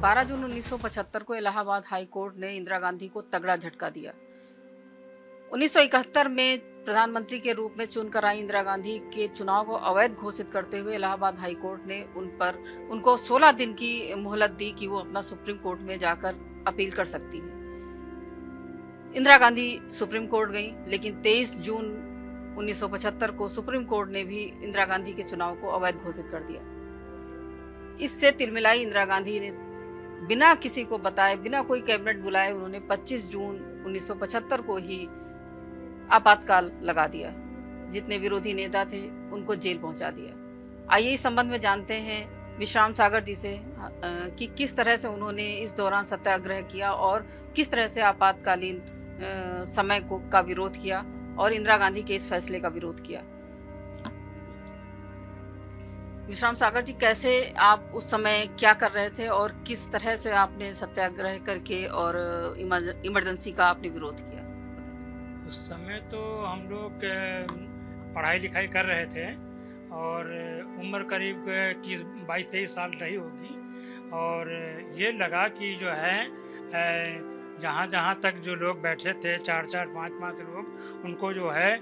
12 जून 1975 को Allahabad high court ने इंदिरा गांधी को तगड़ा झटका दिया। 1971 में प्रधानमंत्री के रूप में चुनकर आई इंदिरा गांधी के चुनाव को अवैध घोषित करते हुए इलाहाबाद हाई कोर्ट ने उनको 16 दिन की मोहलत दी कि वो अपना सुप्रीम कोर्ट में जाकर अपील कर सकती है। इंदिरा गांधी सुप्रीम कोर्ट गई, लेकिन 23 जून 1975 को सुप्रीम कोर्ट ने भी इंदिरा गांधी के चुनाव को अवैध घोषित कर दिया। इससे तिलमिलाई इंदिरा गांधी ने बिना किसी को बताए, बिना कोई कैबिनेट बुलाए, उन्होंने 25 जून 1975 को ही आपातकाल लगा दिया। जितने विरोधी नेता थे उनको जेल पहुंचा दिया। आइए इस संबंध में जानते हैं विश्राम सागर जी से कि किस तरह से उन्होंने इस दौरान सत्याग्रह किया और किस तरह से आपातकालीन समय का विरोध किया और इंदिरा गांधी के इस फैसले का विरोध किया। विश्राम सागर जी, कैसे आप उस समय क्या कर रहे थे और किस तरह से आपने सत्याग्रह करके और इमरजेंसी का आपने विरोध किया? उस समय तो हम लोग पढ़ाई लिखाई कर रहे थे और उम्र करीब की 22-23 साल रही होगी और ये लगा कि जो है जहाँ तक जो लोग बैठे थे 4-4, 5-5 लोग, उनको जो है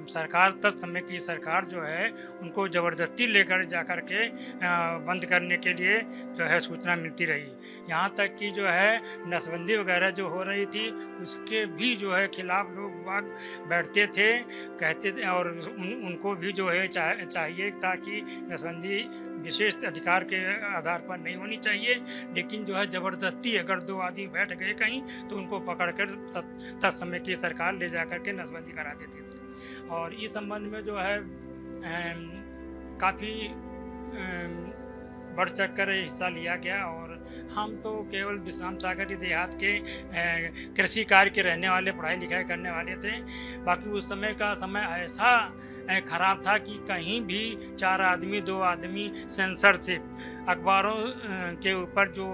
सरकार, तत्समय की सरकार जो है उनको ज़बरदस्ती लेकर जाकर के बंद करने के लिए जो है सूचना मिलती रही। यहाँ तक कि जो है नसबंदी वगैरह जो हो रही थी उसके भी जो है खिलाफ लोग बाग बैठते थे, कहते थे और उनको भी जो है चाहिए था कि नसबंदी विशेष अधिकार के आधार पर नहीं होनी चाहिए, लेकिन जो है ज़बरदस्ती अगर 2 आदमी बैठ गए कहीं तो उनको पकड़कर तत्समय की सरकार ले जाकर के नसबंदी करा देती थी। और इस संबंध में जो है काफ़ी बढ़ चढ़ कर हिस्सा लिया गया और हम तो केवल विश्राम सागर के देहात के कृषि कार्य के रहने वाले, पढ़ाई लिखाई करने वाले थे। बाकी उस समय का समय ऐसा खराब था कि कहीं भी 4 आदमी 2 आदमी सेंसरशिप, अखबारों के ऊपर जो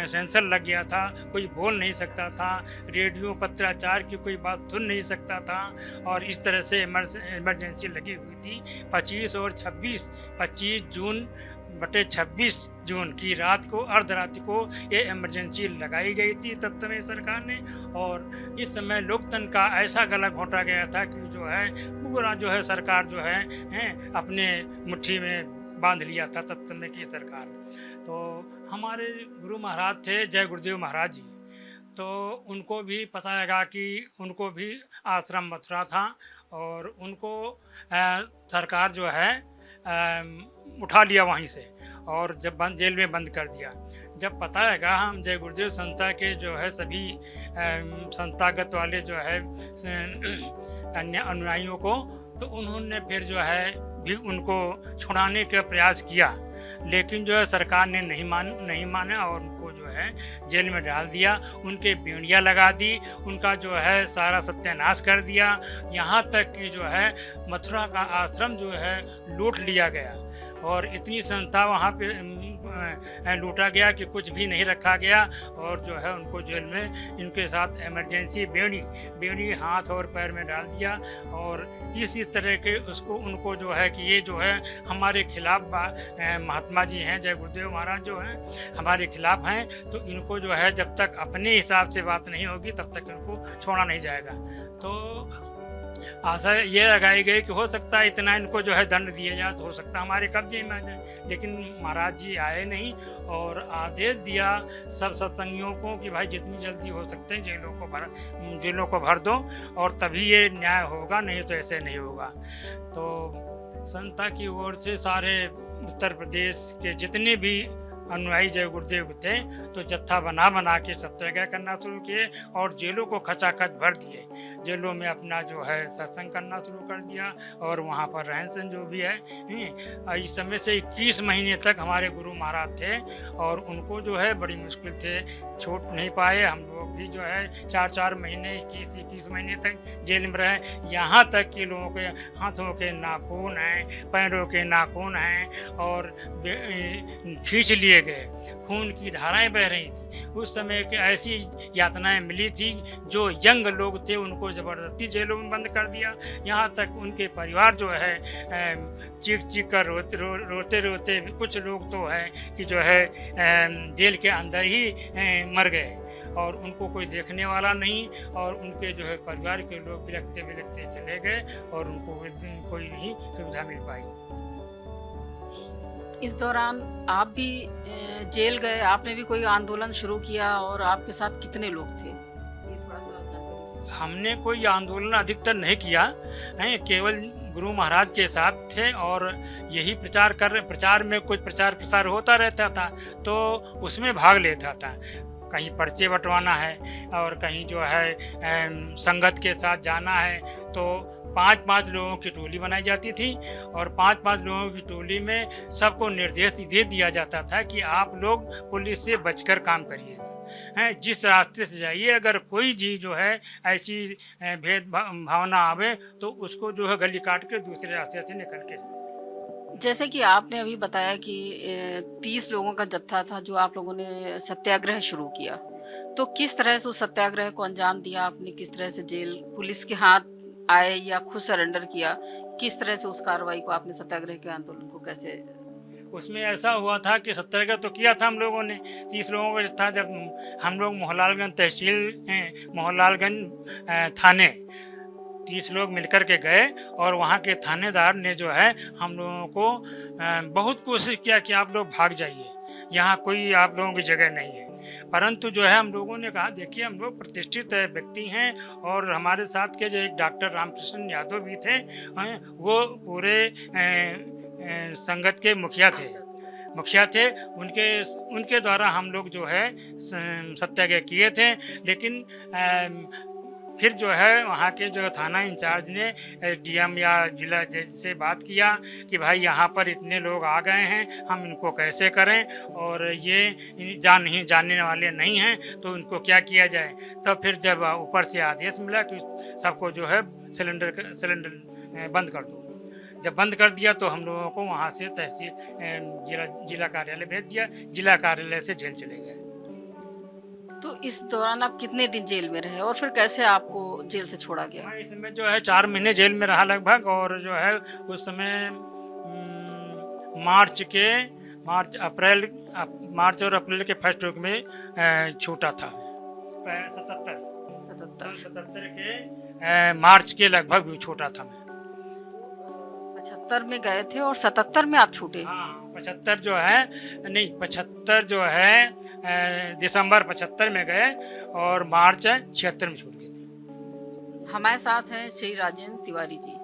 सेंसर लग गया था, कोई बोल नहीं सकता था, रेडियो पत्राचार की कोई बात सुन नहीं सकता था और इस तरह से इमरजेंसी लगी हुई थी। 25 जून बटे 26 जून की रात को, अर्धरात्रि को ये इमरजेंसी लगाई गई थी तत्समय सरकार ने। और इस समय लोकतंत्र का ऐसा गला घोंटा गया था कि जो है पूरा जो है सरकार जो है अपने मुट्ठी में बांध लिया था तत्समय की सरकार। तो हमारे गुरु महाराज थे जय गुरुदेव महाराज जी, तो उनको भी पता लगा कि उनको भी आश्रम मथुरा था और उनको सरकार जो है उठा लिया वहीं से और जब जेल में बंद कर दिया। जब पता लगा हम जय गुरुदेव संस्था के जो है सभी संस्थागत वाले जो है अन्य अनुयायियों को, तो उन्होंने फिर जो है भी उनको छुड़ाने का प्रयास किया, लेकिन जो है सरकार ने नहीं माना और उनको जो है जेल में डाल दिया। उनके बेड़ियाँ लगा दी, उनका जो है सारा सत्यानाश कर दिया। यहाँ तक कि जो है मथुरा का आश्रम जो है लूट लिया गया और इतनी संस्था वहाँ पे लूटा गया कि कुछ भी नहीं रखा गया और जो है उनको जेल में इनके साथ इमरजेंसी बेड़ी हाथ और पैर में डाल दिया और इसी तरह के उनको जो है कि ये जो है हमारे खिलाफ महात्मा जी हैं, जय गुरुदेव महाराज जो हैं हमारे खिलाफ हैं, तो इनको जो है जब तक अपने हिसाब से बात नहीं होगी तब तक इनको छोड़ा नहीं जाएगा। तो आशा ये लगाई गई कि हो सकता है इतना इनको जो है दंड दिया जाए तो हो सकता है हमारे कब्जे में आ जाए, लेकिन महाराज जी आए नहीं और आदेश दिया सब सत्संगियों को कि भाई जितनी जल्दी हो सकते हैं जेलों को भर दो और तभी ये न्याय होगा, नहीं तो ऐसे नहीं होगा। तो संस्था की ओर से सारे उत्तर प्रदेश के जितने भी अनुयायी जय गुरुदेव थे तो जत्था बना के सत्याग्रह करना शुरू किए और जेलों को खचाखच भर दिए। जेलों में अपना जो है सत्संग करना शुरू कर दिया और वहाँ पर रहन सहन जो भी है इस समय से 21 महीने तक हमारे गुरु महाराज थे और उनको जो है बड़ी मुश्किल से छूट नहीं पाए। हम लोग भी जो है 4-4 महीने 21-21 महीने तक जेल में रहे। यहाँ तक कि लोगों के हाथों के नाखून हैं, पैरों के नाखून हैं और खींच लिए गए, खून की धाराएं बह रही थी। उस समय की ऐसी यातनाएं मिली थी, जो यंग लोग थे उनको ज़बरदस्ती जेलों में बंद कर दिया। यहाँ तक उनके परिवार जो है चीख कर रोते रोते कुछ लोग तो है कि जो है जेल के अंदर ही मर गए और उनको कोई देखने वाला नहीं, और उनके जो है परिवार के लोग बिलखते बिलखते चले गए और उनको कोई नहीं सुविधा मिल पाई। इस दौरान आप भी जेल गए, आपने भी कोई आंदोलन शुरू किया और आपके साथ कितने लोग थे? ये थोड़ा सा जानकारी। हमने कोई आंदोलन अधिकतर नहीं किया है, केवल गुरु महाराज के साथ थे और यही प्रचार में कुछ प्रचार प्रसार होता रहता था तो उसमें भाग लेता था। कहीं पर्चे बंटवाना है और कहीं जो है संगत के साथ जाना है तो 5-5 लोगों की टोली बनाई जाती थी और 5-5 लोगों की टोली में सबको निर्देश दे दिया जाता था कि आप लोग पुलिस से बचकर काम करिएगा, हैं जिस रास्ते से जाइए, अगर कोई जी जो है ऐसी भेद भावना आवे तो उसको जो है गली काट के दूसरे रास्ते से निकल के। जैसे कि आपने अभी बताया कि 30 लोगों का जत्था था जो आप लोगों ने सत्याग्रह शुरू किया, तो किस तरह से उस सत्याग्रह को अंजाम दिया आपने? किस तरह से जेल पुलिस के हाथ आए या खुद सरेंडर किया? किस तरह से उस कार्रवाई को आपने सत्याग्रह के आंदोलन को कैसे? उसमें ऐसा हुआ था कि सत्याग्रह तो किया था हम लोगों ने, 30 लोगों का जत्था। जब हम लोग मोहनलालगंज तहसील मोहनलालगंज थाने 30 लोग मिलकर के गए और वहाँ के थानेदार ने जो है हम लोगों को बहुत कोशिश किया कि आप लोग भाग जाइए, यहाँ कोई आप लोगों की जगह नहीं है। परंतु जो है हम लोगों ने कहा देखिए हम लोग प्रतिष्ठित व्यक्ति हैं और हमारे साथ के जो एक डॉक्टर रामकृष्ण यादव भी थे, वो पूरे संगत के मुखिया थे, उनके द्वारा हम लोग जो है सत्याग्रह किए थे। लेकिन फिर जो है वहाँ के जो थाना इंचार्ज ने डीएम या जिला जज से बात किया कि भाई यहाँ पर इतने लोग आ गए हैं, हम इनको कैसे करें और ये जानने वाले नहीं हैं तो इनको क्या किया जाए। तब फिर जब ऊपर से आदेश मिला कि सबको जो है सिलेंडर बंद कर दो, जब बंद कर दिया तो हम लोगों को वहाँ से तहसील जिला कार्यालय भेज दिया, जिला कार्यालय से जेल चले गए। तो इस दौरान आप कितने दिन जेल में रहे और फिर कैसे आपको जेल से छोड़ा गया? इस समय जो है 4 महीने जेल में रहा लगभग, और जो है उस समय मार्च और अप्रैल के फर्स्ट वीक में छूटा था। 77 के मार्च के लगभग भी छूटा था मैं। 75 में गए थे और 77 में आप छूटे? हाँ, 75 जो है दिसंबर 75 में गए और मार्च 76 में छूट गए थे। हमारे साथ हैं श्री राजेंद्र तिवारी जी।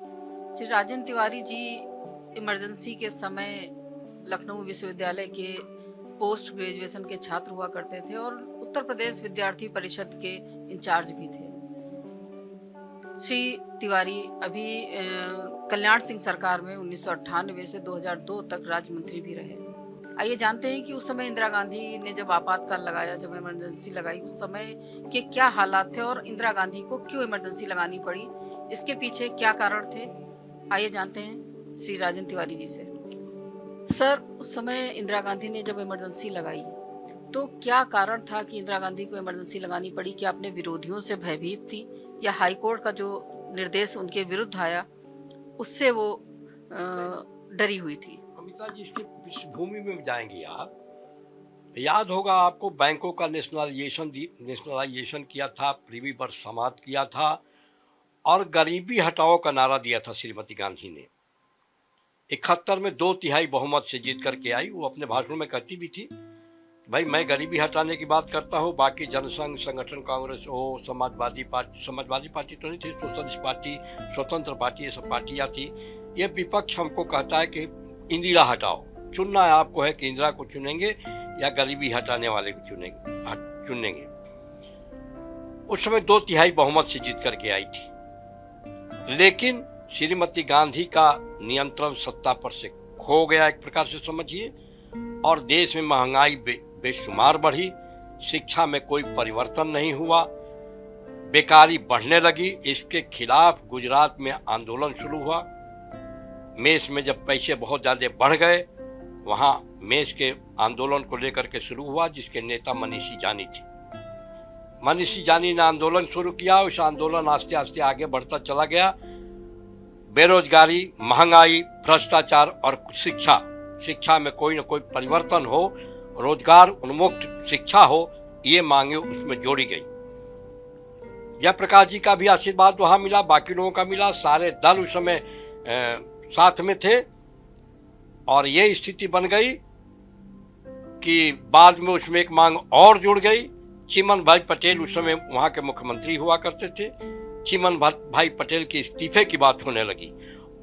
श्री राजेंद्र तिवारी जी इमरजेंसी के समय लखनऊ विश्वविद्यालय के पोस्ट ग्रेजुएशन के छात्र हुआ करते थे और उत्तर प्रदेश विद्यार्थी परिषद के इंचार्ज भी थे। श्री तिवारी अभी कल्याण सिंह सरकार में 1998 से 2002 तक राज्य मंत्री भी रहे। आइए जानते हैं कि उस समय इंदिरा गांधी ने जब आपातकाल लगाया, जब इमरजेंसी लगाई, उस समय के क्या हालात थे और इंदिरा गांधी को क्यों इमरजेंसी लगानी पड़ी, इसके पीछे क्या कारण थे। आइए जानते हैं श्री राजेंद्र तिवारी जी से। सर, उस समय इंदिरा गांधी ने जब इमरजेंसी लगाई तो क्या कारण था कि इंदिरा गांधी को इमरजेंसी लगानी पड़ी? क्या अपने विरोधियों से भयभीत थी या हाईकोर्ट का जो निर्देश उनके विरुद्ध आया उससे वो डरी हुई थी? अमिता जी, इसकी पृष्ठभूमि में जाएंगे आप, याद होगा आपको, बैंकों का नेशनलाइजेशन किया था, प्रीवी पर समाप्त किया था और गरीबी हटाओ का नारा दिया था श्रीमती गांधी ने। 71 में 2/3 बहुमत से जीत करके आई। वो अपने भाषण में कहती भी थी भाई मैं गरीबी हटाने की बात करता हूँ, बाकी जनसंघ संगठन, कांग्रेस हो, समाजवादी पार्टी तो नहीं थी, सोशलिस्ट पार्टी, स्वतंत्र पार्टी, ये सब पार्टियाँ थी। ये विपक्ष हमको कहता है कि इंदिरा हटाओ, चुनना है आपको है कि इंदिरा को चुनेंगे या गरीबी हटाने वाले को चुनेंगे। उस समय 2/3 बहुमत से जीत करके आई थी, लेकिन श्रीमती गांधी का नियंत्रण सत्ता पर से खो गया एक प्रकार से समझिए, और देश में महंगाई बेशुमार बढ़ी, शिक्षा में कोई परिवर्तन नहीं हुआ, बेकारी बढ़ने लगी। इसके खिलाफ गुजरात में आंदोलन शुरू हुआ। मेष में जब पैसे बहुत ज़्यादा बढ़ गए, वहाँ मेष के आंदोलन को लेकर के शुरू हुआ, जिसके नेता मनीषी जानी थी। मनीषी जानी ने आंदोलन शुरू किया। उस आंदोलन आस्ते आस्ते आगे बढ़ता चला गया। बेरोजगारी, महंगाई, भ्रष्टाचार और शिक्षा में कोई न कोई परिवर्तन हो, रोजगार उन्मुक्त शिक्षा हो, ये मांगे उसमें जोड़ी गई। जयप्रकाश जी का भी आशीर्वाद वहां मिला, बाकी लोगों का मिला। सारे दल उस समय साथ में थे और ये स्थिति बन गई कि बाद में उसमें एक मांग और जुड़ गई। चिमन भाई पटेल उस समय वहां के मुख्यमंत्री हुआ करते थे। चिमन भाई पटेल के इस्तीफे की बात होने लगी।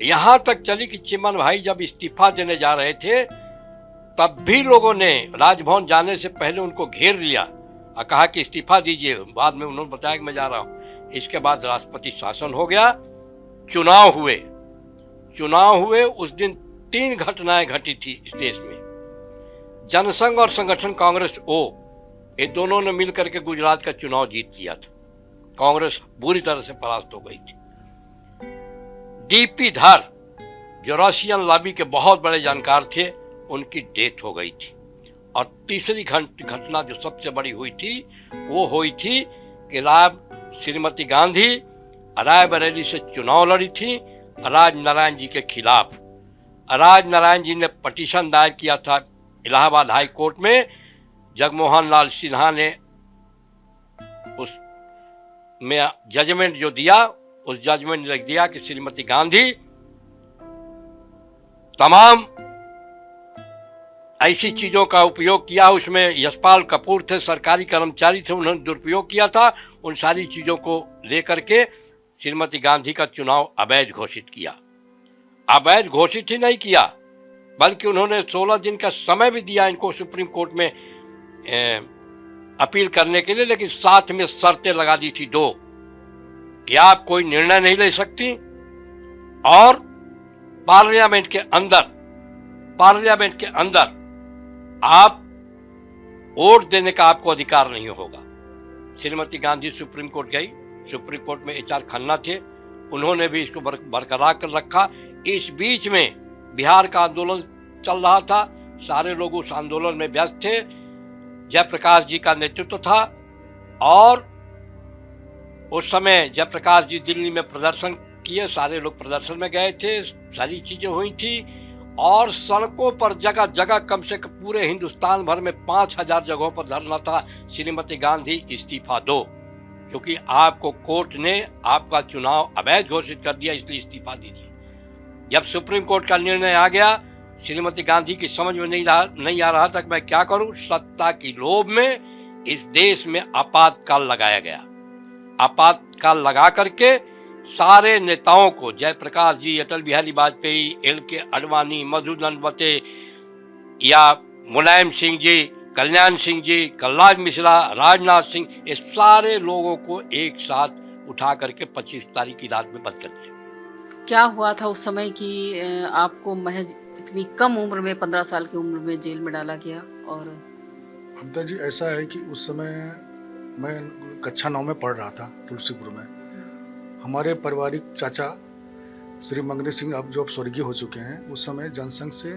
यहां तक चली कि चिमन भाई जब इस्तीफा देने जा रहे थे, तब भी लोगों ने राजभवन जाने से पहले उनको घेर लिया और कहा कि इस्तीफा दीजिए। बाद में उन्होंने बताया कि मैं जा रहा हूं। इसके बाद राष्ट्रपति शासन हो गया, चुनाव हुए। उस दिन 3 घटनाएं घटी थी इस देश में। जनसंघ और संगठन कांग्रेस ये दोनों ने मिलकर के गुजरात का चुनाव जीत लिया था। कांग्रेस बुरी तरह से परास्त हो गई थी। डीपी धर, जो रशियन लॉबी के बहुत बड़े जानकार थे, उनकी डेथ हो गई थी। और तीसरी घटना जो सबसे बड़ी हुई थी, वो हुई थी कि श्रीमती गांधी रायबरेली से चुनाव लड़ी थी राजनारायण जी के खिलाफ। राजनारायण जी ने पटिशन दायर किया था इलाहाबाद हाई कोर्ट में। जगमोहन लाल सिन्हा ने उस में जजमेंट जो दिया, उस जजमेंट में लिख दिया कि श्रीमती गांधी तमाम ऐसी चीजों का उपयोग किया। उसमें यशपाल कपूर थे, सरकारी कर्मचारी थे, उन्होंने दुरुपयोग किया था। उन सारी चीजों को लेकर के श्रीमती गांधी का चुनाव अवैध घोषित किया। अवैध घोषित ही नहीं किया, बल्कि उन्होंने 16 दिन का समय भी दिया इनको सुप्रीम कोर्ट में अपील करने के लिए। लेकिन साथ में शर्तें लगा दी थी 2 कि आप कोई निर्णय नहीं ले सकती और पार्लियामेंट के अंदर आप वोट देने का आपको अधिकार नहीं होगा। श्रीमती गांधी सुप्रीम कोर्ट गई। सुप्रीम कोर्ट में HR खन्ना थे, उन्होंने भी इसको बरकरार कर रखा। इस बीच में बिहार का आंदोलन चल रहा था, सारे लोग उस आंदोलन में व्यस्त थे। जयप्रकाश जी का नेतृत्व था और उस समय जयप्रकाश जी दिल्ली में प्रदर्शन किए, सारे लोग प्रदर्शन में गए थे, सारी चीजें हुई थी। और सड़कों पर जगह जगह कम से कम पूरे हिंदुस्तान भर में 5000 जगहों पर धरना था, श्रीमती गांधी इस्तीफा दो, क्योंकि आपको कोर्ट ने आपका चुनाव अवैध घोषित कर दिया, इसलिए इस्तीफा दीजिए। जब सुप्रीम कोर्ट का निर्णय आ गया, श्रीमती गांधी की समझ में नहीं आ रहा था कि मैं क्या करूं। सत्ता की लोभ में इस देश में आपातकाल लगाया गया। आपातकाल लगा करके सारे नेताओं को, जयप्रकाश जी, अटल बिहारी वाजपेयी, LK आडवाणी, मधु दंडवते या मुलायम सिंह जी, कल्याण सिंह जी, कलराज मिश्रा, राजनाथ सिंह, ये सारे लोगों को एक साथ उठा करके 25 तारीख की रात में बंद कर दिया। क्या हुआ था उस समय कि आपको महज इतनी कम उम्र में, 15 साल की उम्र में जेल में डाला गया? और ममता जी, ऐसा है कि उस समय मैं कक्षा 9 में पढ़ रहा था तुलसीपुर में। हमारे पारिवारिक चाचा श्री मंगनी सिंह, अब जो अब स्वर्गीय हो चुके हैं, उस समय जनसंघ से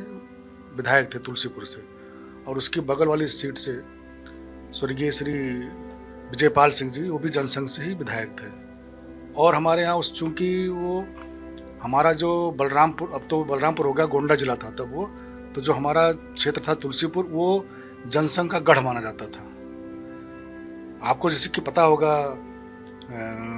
विधायक थे तुलसीपुर से, और उसकी बगल वाली सीट से स्वर्गीय श्री विजयपाल सिंह जी, वो भी जनसंघ से ही विधायक थे। और हमारे यहाँ उस चूँकि वो हमारा जो बलरामपुर, अब तो बलरामपुर हो गया, गोंडा जिला था तब वो, तो जो हमारा क्षेत्र था तुलसीपुर, वो जनसंघ का गढ़ माना जाता था। आपको जैसे कि पता होगा,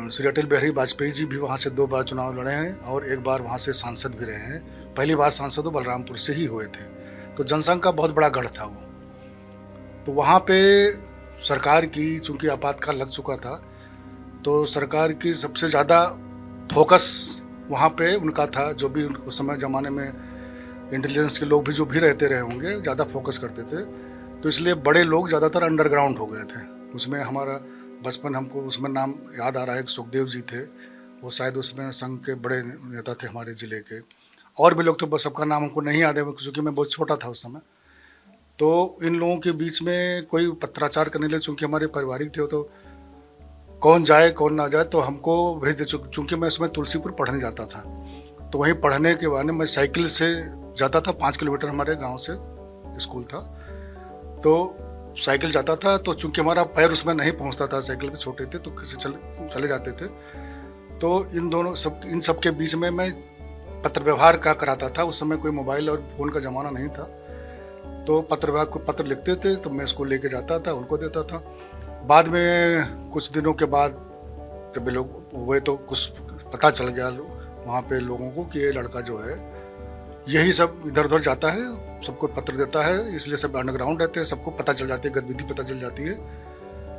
श्री अटल बिहारी वाजपेयी जी भी वहाँ से 2 बार चुनाव लड़े हैं और 1 बार वहाँ से सांसद भी रहे हैं। पहली बार सांसद वो बलरामपुर से ही हुए थे। तो जनसंघ का बहुत बड़ा गढ़ था वो। तो वहाँ पे सरकार की, चूँकि आपातकाल लग चुका था, तो सरकार की सबसे ज़्यादा फोकस वहाँ पे उनका था। जो भी उस समय ज़माने में इंटेलिजेंस के लोग भी जो भी रहते रहे होंगे, ज़्यादा फोकस करते थे। तो इसलिए बड़े लोग ज़्यादातर अंडरग्राउंड हो गए थे। उसमें हमारा बचपन, हमको उसमें नाम याद आ रहा है, सुखदेव जी थे, वो शायद उसमें संघ के बड़े नेता थे हमारे ज़िले के। और भी लोग, तो बस सबका नाम हमको नहीं याद है क्योंकि मैं बहुत छोटा था उस समय। तो इन लोगों के बीच में कोई पत्राचार करने लगे, चूँकि हमारे पारिवारिक थे, तो कौन जाए कौन ना जाए, तो हमको भेज दे। चूँकि मैं उसमें तुलसीपुर पढ़ने जाता था, तो वहीं पढ़ने के बहाने मैं साइकिल से जाता था। 5 किलोमीटर हमारे गांव से स्कूल था, तो साइकिल जाता था। तो चूँकि हमारा पैर उसमें नहीं पहुंचता था, साइकिल पे छोटे थे, तो किसी चले जाते थे। तो इन सब के बीच में मैं पत्र व्यवहार का कराता था। उस समय कोई मोबाइल और फ़ोन का ज़माना नहीं था, तो पत्र व्यवहार को पत्र लिखते थे, तो मैं उसको लेके जाता था, उनको देता था। बाद में कुछ दिनों के बाद जब ये लोग हुए, तो कुछ पता चल गया वहाँ पे लोगों को कि ये लड़का जो है यही सब इधर उधर जाता है, सबको पत्र देता है, इसलिए सब अंडरग्राउंड रहते हैं। सबको पता चल जाती है, गतिविधि पता चल जाती है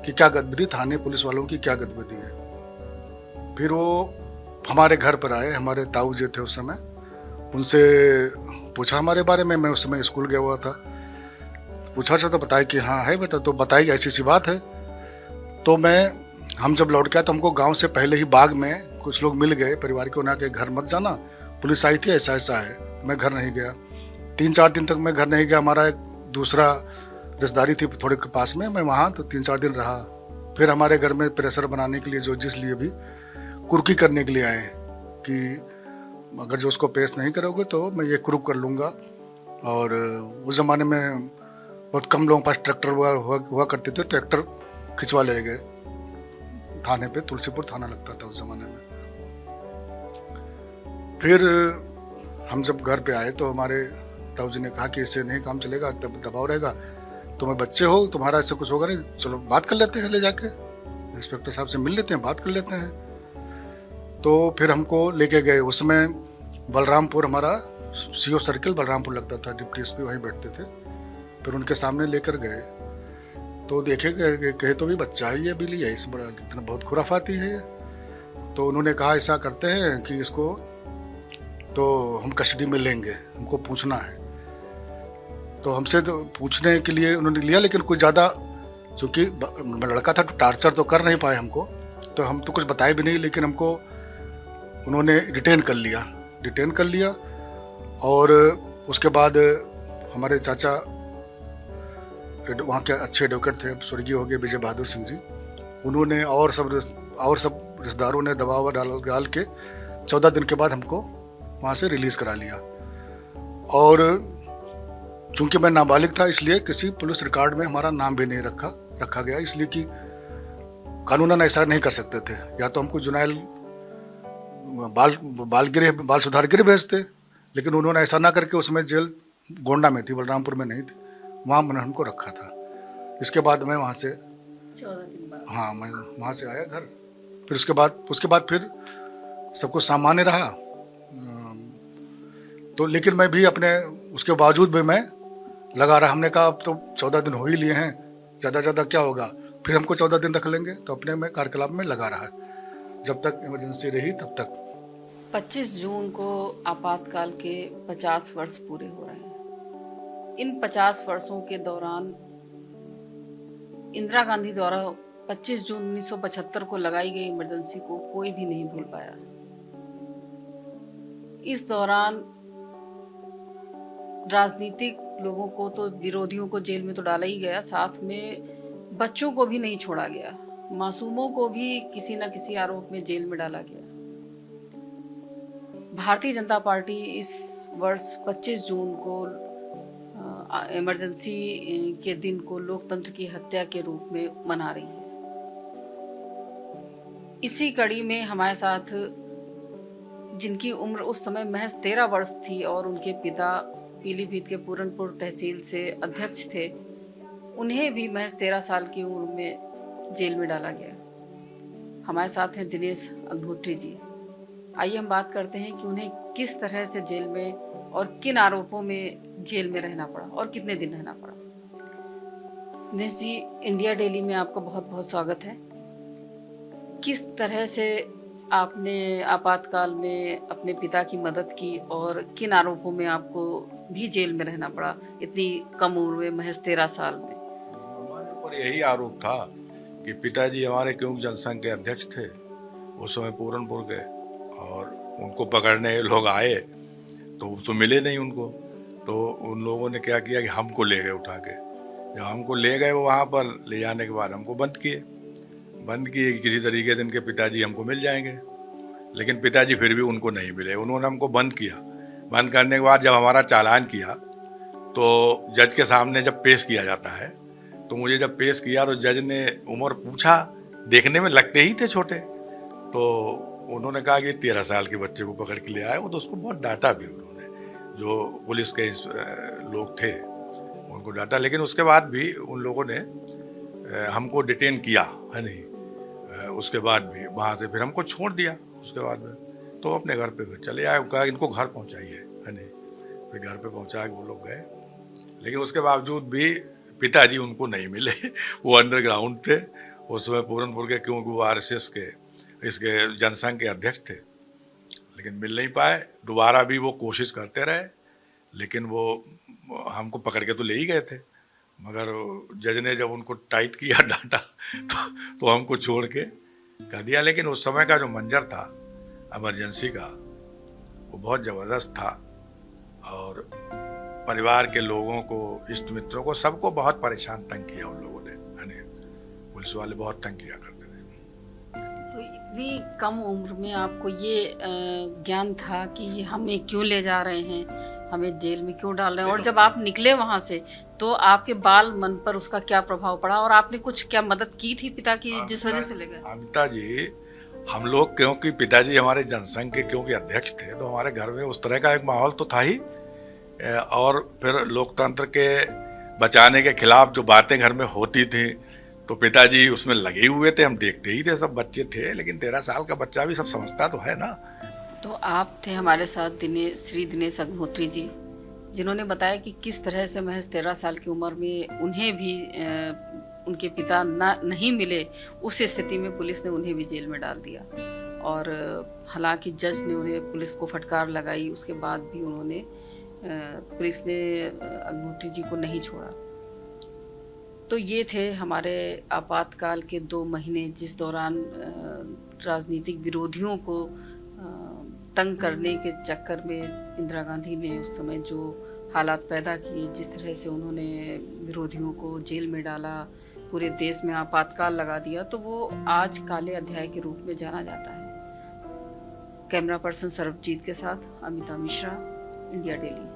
कि क्या गतिविधि, थाने पुलिस वालों की क्या गतिविधि है। फिर वो हमारे घर पर आए, हमारे ताऊ जी थे उस समय, उनसे पूछा हमारे बारे में। मैं उस समय स्कूल गया हुआ था, पूछा तो बताया कि हाँ है बेटा, तो बताई ऐसी सी बात है। तो हम जब लौट गया तो हमको गांव से पहले ही बाग में कुछ लोग मिल गए, परिवार के, उन्होंने घर मत जाना, पुलिस आई थी, ऐसा ऐसा है। मैं घर नहीं गया, 3-4 दिन तक मैं घर नहीं गया। हमारा एक दूसरा रिश्तेदारी थी थोड़े के पास में, मैं वहाँ तो 3-4 दिन रहा। फिर हमारे घर में प्रेशर बनाने के लिए, जो जिस लिए भी कुर्की करने के लिए आए कि अगर जो उसको पेश नहीं करोगे तो मैं ये कुर्क कर लूँगा। और उस ज़माने में बहुत कम लोगों के पास ट्रैक्टर हुआ करते थे, ट्रैक्टर खिंचवा ले गए थाने पे, तुलसीपुर थाना लगता था उस ज़माने में। फिर हम जब घर पे आए तो हमारे ताऊ जी ने कहा कि इससे नहीं काम चलेगा, तब दबाव रहेगा, तुम्हें बच्चे हो, तुम्हारा इससे कुछ होगा नहीं, चलो बात कर लेते हैं, ले जाके इंस्पेक्टर साहब से मिल लेते हैं, बात कर लेते हैं। तो फिर हमको लेके गए। उस समय बलरामपुर, हमारा सीओ सर्किल बलरामपुर लगता था, डिप्टी एसपी वहीं बैठते थे। फिर उनके सामने लेकर गए तो देखे कहे तो भी बच्चा है ये, बिल्ली है, इस बड़ा इतना बहुत खुराफाती है ये। तो उन्होंने कहा ऐसा करते हैं कि इसको तो हम कस्टडी में लेंगे, हमको पूछना है। तो हमसे तो पूछने के लिए उन्होंने लिया, लेकिन कुछ ज़्यादा, चूँकि लड़का था तो टार्चर तो कर नहीं पाए हमको, तो हम तो कुछ बताए भी नहीं, लेकिन हमको उन्होंने डिटेन कर लिया। और उसके बाद हमारे चाचा वहाँ के अच्छे एडवोकेट थे, स्वर्गीय हो गए विजय बहादुर सिंह जी, उन्होंने और सब रिश्तेदारों ने दबाव डाल के 14 दिन के बाद हमको वहाँ से रिलीज़ करा लिया। और चूँकि मैं नाबालिग था, इसलिए किसी पुलिस रिकॉर्ड में हमारा नाम भी नहीं रखा गया, इसलिए कि कानूनन ऐसा नहीं कर सकते थे। या तो हमको जुनैल बाल सुधार गृह भेजते, लेकिन उन्होंने ऐसा ना करके उसमें जेल गोंडा में थी, बलरामपुर में नहीं थी, वहाँ मैंने हमको रखा था। इसके बाद मैं वहाँ से 14 दिन बाद, हाँ, मैं वहाँ से आया घर। फिर उसके बाद फिर सब कुछ सामान्य रहा। तो लेकिन मैं भी अपने उसके बावजूद भी मैं लगा रहा। हमने कहा अब तो 14 दिन हो ही लिए हैं, ज़्यादा क्या होगा, फिर हमको 14 दिन रख लेंगे। तो अपने में कार्यकलाप में लगा रहा, जब तक इमरजेंसी रही तब तक। 25 जून को आपातकाल के 50 वर्ष पूरे हो रहे हैं। इन 50 वर्षों के दौरान इंदिरा गांधी द्वारा 25 जून 1975 को लगाई गई इमरजेंसी को कोई भी नहीं भूल पाया। इस दौरान राजनीतिक लोगों को तो, विरोधियों को जेल में तो डाला ही गया, साथ में बच्चों को भी नहीं छोड़ा गया, मासूमों को भी किसी न किसी आरोप में जेल में डाला गया। भारतीय जनता पार्टी इस वर्ष 25 जून को इमरजेंसी के दिन को लोकतंत्र की हत्या के रूप में मना रही है। इसी कड़ी में हमारे साथ, जिनकी उम्र उस समय महज 13 वर्ष थी और उनके पिता पीलीभीत के पूरनपुर तहसील से अध्यक्ष थे, उन्हें भी महज 13 साल की उम्र में जेल में डाला गया। हमारे साथ हैं दिनेश अग्निहोत्री जी। आइए हम बात करते हैं कि उन्हें किस तरह से जेल में और किन आरोपों में जेल में रहना पड़ा और कितने दिन रहना पड़ा। दिनेश जी, इंडिया डेली में आपका बहुत बहुत स्वागत है। किस तरह से आपने आपातकाल में अपने पिता की मदद की और किन आरोपों में आपको भी जेल में रहना पड़ा इतनी कम उम्र में, महज 13 साल में? हमारे ऊपर यही आरोप था कि पिताजी हमारे क्योंकि जनसंघ के अध्यक्ष थे उस समय पूरनपुर के, और उनको पकड़ने लोग आए तो मिले नहीं उनको। तो उन लोगों ने क्या किया कि हमको ले गए उठा के। जब हमको ले गए वो वहाँ पर ले जाने के बाद हमको बंद किए कि किसी तरीके से इनके पिताजी हमको मिल जाएंगे। लेकिन पिताजी फिर भी उनको नहीं मिले, उन्होंने हमको बंद किया। बंद करने के बाद जब हमारा चालान किया तो जज के सामने जब पेश किया जाता है तो मुझे जब पेश किया तो जज ने उम्र पूछा, देखने में लगते ही थे छोटे, तो उन्होंने कहा कि 13 साल के बच्चे को पकड़ के ले आए। वो तो उसको बहुत डांटा भी उन्होंने, जो पुलिस के लोग थे उनको डांटा। लेकिन उसके बाद भी उन लोगों ने हमको डिटेन किया, है नहीं। उसके बाद भी वहाँ से फिर हमको छोड़ दिया। उसके बाद में तो अपने घर पे फिर चले आए, कहा इनको घर पहुँचाइए, है नहीं। फिर घर पे पहुँचा के वो लोग गए, लेकिन उसके बावजूद भी पिताजी उनको नहीं मिले। वो अंडरग्राउंड थे उस समय पूरनपुर के, क्योंकि वो RSS के इसके जनसंघ के अध्यक्ष थे, लेकिन मिल नहीं पाए। दोबारा भी वो कोशिश करते रहे, लेकिन वो हमको पकड़ के तो ले ही गए थे, मगर जज ने जब उनको टाइट किया, डांटा, तो हमको छोड़ के कर दिया। लेकिन उस समय का जो मंजर था इमरजेंसी का, वो बहुत ज़बरदस्त था, और परिवार के लोगों को, इष्ट मित्रों को, सबको बहुत परेशान तंग किया उन लोगों ने, है नहीं। पुलिस वाले बहुत तंग किया करते थे। तो इतनी कम उम्र में आपको ये ज्ञान था कि हमें क्यों ले जा रहे हैं, हमें जेल में क्यों डाल रहे हैं, और जब आप निकले वहां से तो आपके बाल मन पर उसका क्या प्रभाव पड़ा, और आपने कुछ क्या मदद की थी पिता की जिस वजह से ले गए? अमिता जी, हम लोग क्योंकि पिताजी हमारे जनसंघ के क्योंकि अध्यक्ष थे, तो हमारे घर में उस तरह का एक माहौल तो था ही। और फिर लोकतंत्र के बचाने के खिलाफ जो बातें घर में होती थी, तो पिताजी उसमें लगे हुए थे, हम देखते ही थे, सब बच्चे थे। लेकिन 13 साल का बच्चा भी सब समझता तो है ना। तो आप थे हमारे साथ श्री दिनेश अग्निहोत्री जी, जिन्होंने बताया कि किस तरह से महज 13 साल की उम्र में उन्हें भी उनके पिता नहीं मिले, उस स्थिति में पुलिस ने उन्हें भी जेल में डाल दिया। और हालांकि जज ने उन्हें, पुलिस को फटकार लगाई, उसके बाद भी उन्होंने, पुलिस ने अग्निहोत्री जी को नहीं छोड़ा। तो ये थे हमारे आपातकाल के 2 महीने, जिस दौरान राजनीतिक विरोधियों को तंग करने के चक्कर में इंदिरा गांधी ने उस समय जो हालात पैदा किए, जिस तरह से उन्होंने विरोधियों को जेल में डाला, पूरे देश में आपातकाल लगा दिया, तो वो आज काले अध्याय के रूप में जाना जाता है। कैमरा पर्सन सर्वजीत के साथ अमिता मिश्रा, इंडिया डेली।